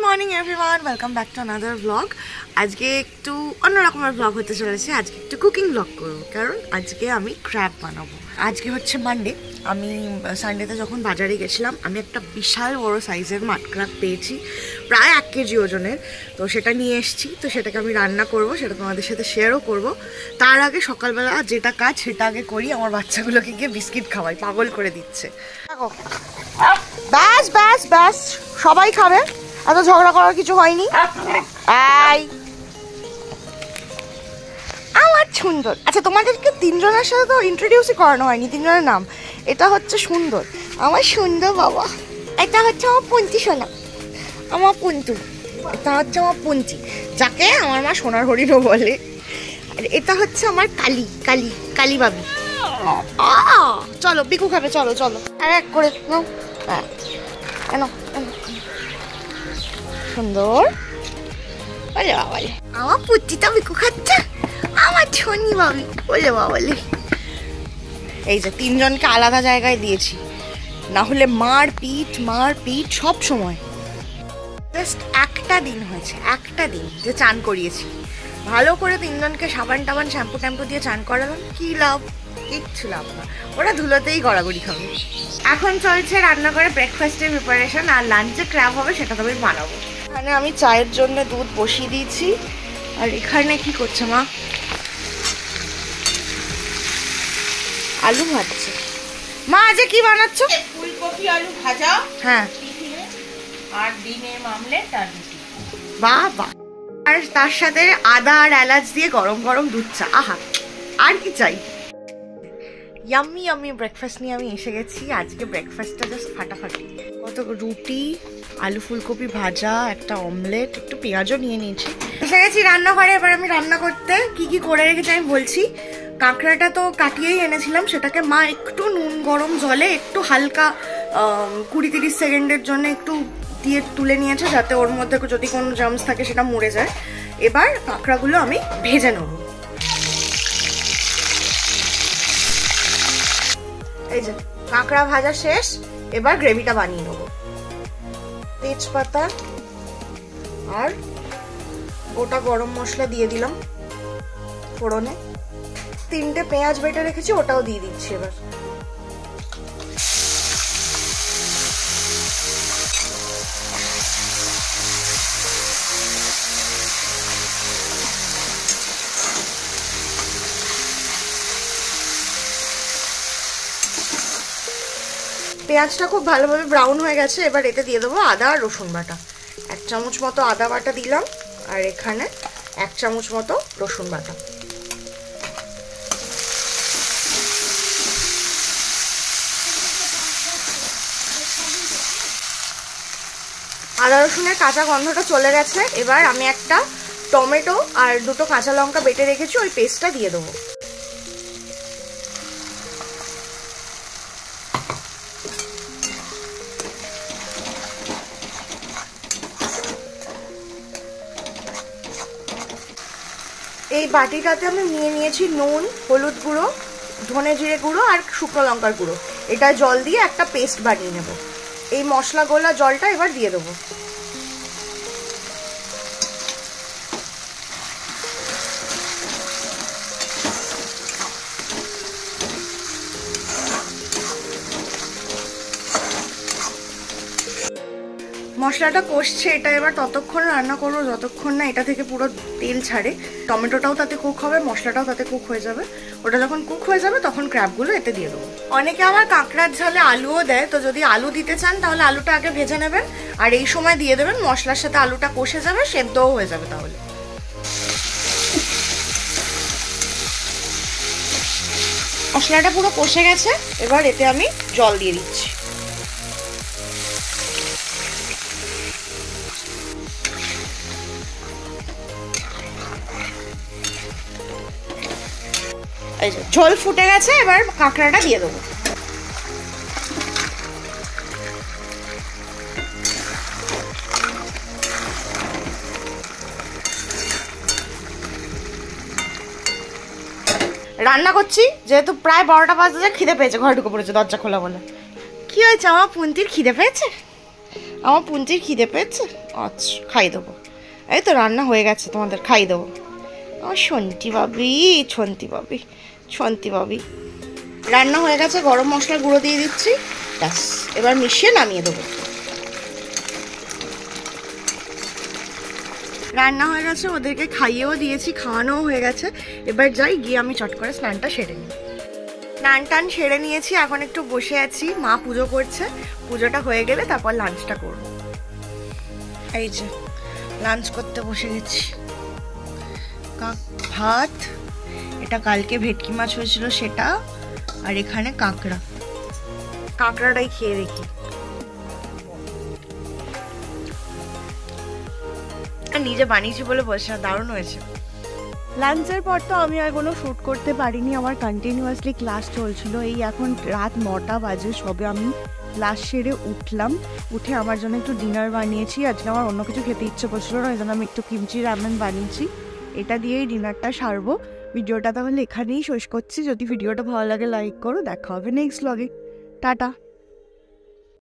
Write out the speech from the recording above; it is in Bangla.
Morning everyone, welcome back to another blog. আজকে একটু অন্যরকমের ব্লগ হতে চলেছে। আজকে একটু কুকিং ব্লগ করবো, কারণ আজকে আমি ক্র্যাব বানাবো। আজকে হচ্ছে মানডে। আমি সানডেতে যখন বাজারে গেছিলাম, আমি একটা বিশাল বড় সাইজের মাড ক্র্যাব পেয়েছি, প্রায় 1 কেজি ওজনের। তো সেটা নিয়ে এসেছি, তো সেটাকে আমি রান্না করব, সেটা তোমাদের সাথে শেয়ারও করব। তার আগে সকালবেলা যেটা কাজ সেটা আগে করি। আমার বাচ্চাগুলোকে গিয়ে বিস্কিট খাওয়াই, পাগল করে দিচ্ছে। ব্যাস ব্যাস ব্যাস, সবাই খাবে, এত ঝগড়া করার কিছু হয়নি। আমার সুন্দর। আচ্ছা, তোমাদেরকে 3 জনের সাথে তো ইন্ট্রোডিউসই করানো হয়নি। 3 জনের নাম, এটা হচ্ছে সুন্দর, আমার সুন্দর বাবা। এটা হচ্ছে আমার পুন্তি সোনা, আমার পুন্তু। এটা হচ্ছে আমার পুন্তি, যাকে আমার মা সোনার হরিণও বলে। আর এটা হচ্ছে আমার কালী কালী কালী বাবি। চলো বিকু খাবে, চলো চলো এক করে নাও। সুন্দর। বলে বাবালে, আমার পুত্তিটা বিকু খাচ্ছে, আমার ছনি বাবি। বলে বাবালে, এই যে 3 জনকে আলাদা জায়গায় দিয়েছি, না হলে মার পিট সব সময়। জাস্ট একটা দিন হয়েছে, একটা দিন যে চান করিয়েছি ভালো করে। 3 জনকে সাবান টাবান শ্যাম্পু ট্যাম্পু দিয়ে চান করালাম, কি লাভ? কিচ্ছু লাভ না, ওরা ধুলোতেই গড়াগড়ি খাবে। এখন চলছে রান্না করে ব্রেকফাস্টের প্রিপারেশন, আর লাঞ্চে ক্র্যাব হবে, সেটা তবে বানাবো। এখানে আমি চায়ের জন্য দুধ বসিয়ে দিয়েছি। আর এখানে কি করছে মা? আলু ভাজছে। মা আজকে কি বানাচ্ছ? ফুলকপি আলু ভাজা। হ্যাঁ, আর ডিমের মামলেট আর রুটি। বাহ বাহ। আর তার সাথে আদা আর এলাচ দিয়ে গরম গরম দুধ চা। আহা, আর কি চাই? ইয়াম্মি ইয়াম্মি ব্রেকফাস্ট নিয়ে আমি এসে গেছি। আজকে ব্রেকফাস্টটা জাস্ট ফাটাফাটি। কত রুটি, আলু ফুলকপি ভাজা, একটা অমলেট, একটু পেঁয়াজও নিয়ে নিয়েছি। এসে গেছি রান্নাঘরে। এবার আমি রান্না করতে কি কি করে রেখেছি আমি বলছি। কাঁকড়াটা তো কাটিয়েই এনেছিলাম, সেটাকে মা একটু নুন গরম জলে একটু হালকা 20-30 সেকেন্ডের জন্য একটু দিয়ে তুলে নিয়েছে, যাতে ওর মধ্যে যদি কোনো জার্মস থাকে সেটা মরে যায়। এবার কাঁকড়াগুলো আমি ভেজে নেব। এই যে কাঁকড়া ভাজা শেষ, এবার গ্রেভিটা বানিয়ে নেব। তেজপাতা আর গোটা গরম মশলা দিয়ে দিলাম ফোড়নে। 3টে পেঁয়াজ বেটে রেখেছি, ওটাও দিয়ে দিচ্ছি। এবার পেঁয়াজটা খুব ভালোভাবে ব্রাউন হয়ে গেছে। এবার এতে দিয়ে দেবো আদা আর রসুন বাটা। 1 চামচ মতো আদা বাটা দিলাম, আর এখানে 1 চামচ মতো রসুন বাটা। আদা রসুনের কাঁচা গন্ধটা চলে গেছে। এবার আমি একটা টমেটো আর 2টো কাঁচা লঙ্কা বেটে রেখেছি, ওই পেস্টটা দিয়ে দেবো। এই বাটিটাতে আমি নিয়ে নিয়েছি নুন, হলুদ গুঁড়ো, ধনে জিরে গুঁড়ো আর শুকনো লঙ্কার গুঁড়ো। এটা জল দিয়ে একটা পেস্ট বানিয়ে নেব। এই মশলা গোলা জলটা এবার দিয়ে দেবো। মশলাটা কষছে, এটা এবার ততক্ষণ রান্না করবো যতক্ষণ না এটা থেকে পুরো তেল ছাড়ে। টমেটোটাও তাতে কুক হবে, মশলাটাও তাতে কুক হয়ে যাবে। ওটা যখন কুক হয়ে যাবে তখন ক্র্যাবগুলো এতে দিয়ে দেবো। অনেকে আবার কাঁকড়ার ঝালে আলুও দেয়, তো যদি আলু দিতে চান তাহলে আলুটা আগে ভেজে নেবেন, আর এই সময় দিয়ে দেবেন। মশলার সাথে আলুটা কষে যাবে, সেদ্ধও হয়ে যাবে। তাহলে মশলাটা পুরো কষে গেছে, এবার এতে আমি জল দিয়ে দিচ্ছি। ঝোল ফুটে গেছে, এবার কাঁকড়াটা দিয়ে দেবো। রান্না করছি যেহেতু প্রায় 12টা বাজে, খিদে পেয়েছে, ঘরে ঢুকে পড়েছে দরজা খোলা বলে। কি হয়েছে, আমার পুন্তির খিদে পেয়েছে? আমার পুঞ্জির খিদে পেয়েছে, আচ্ছা খাই দেবো। এই তো রান্না হয়ে গেছে, তোমাদের খাই দেবো। আমার সন্তি বাবি, ছন্তি বাবি, ছন্তি বাবি। রান্না হয়ে গেছে, গরম মশলার গুঁড়ো দিয়ে দিচ্ছি, ব্যাস এবার মিশিয়ে নামিয়ে দেবো। রান্না হয়ে গেছে, ওদেরকে খাইয়েও দিয়েছি, খাওয়ানোও হয়ে গেছে। এবার যাই গিয়ে আমি চট করে স্নানটা সেরে নিই। স্নান টান সেরে নিয়েছি, এখন একটু বসে আছি, মা পুজো করছে, পুজোটা হয়ে গেলে তারপর লাঞ্চটা করবো। এই যে লাঞ্চ করতে বসে গেছি, ভাত, এটা কালকে ভেটকি মাছ হয়েছিল সেটা, আর এখানে কাঁকড়া, কাঁকড়াটাই খেয়ে দেখি। নিজে বানিয়েছি বলে বলছি না, দারুণ হয়েছে। লাঞ্চের পর তো আমি আর কোনো শ্যুট করতে পারিনি, আমার কন্টিনিউয়াসলি ক্লাস চলছিল। এই এখন রাত 9টা বাজে, সবে আমি ক্লাস সেরে উঠলাম, উঠে আমার জন্য একটু ডিনার বানিয়েছি। আজকে আমার অন্য কিছু খেতে ইচ্ছে করছিল না, এই জন্য আমি একটু কিমচি রামেন বানিয়েছি, এটা দিয়েই ডিনারটা সারবো। ভিডিওটা তাহলে এখানেই শেষ করছি। যদি ভিডিওটা ভালো লাগে লাইক করো, দেখা হবে নেক্সট ব্লগে, টাটা।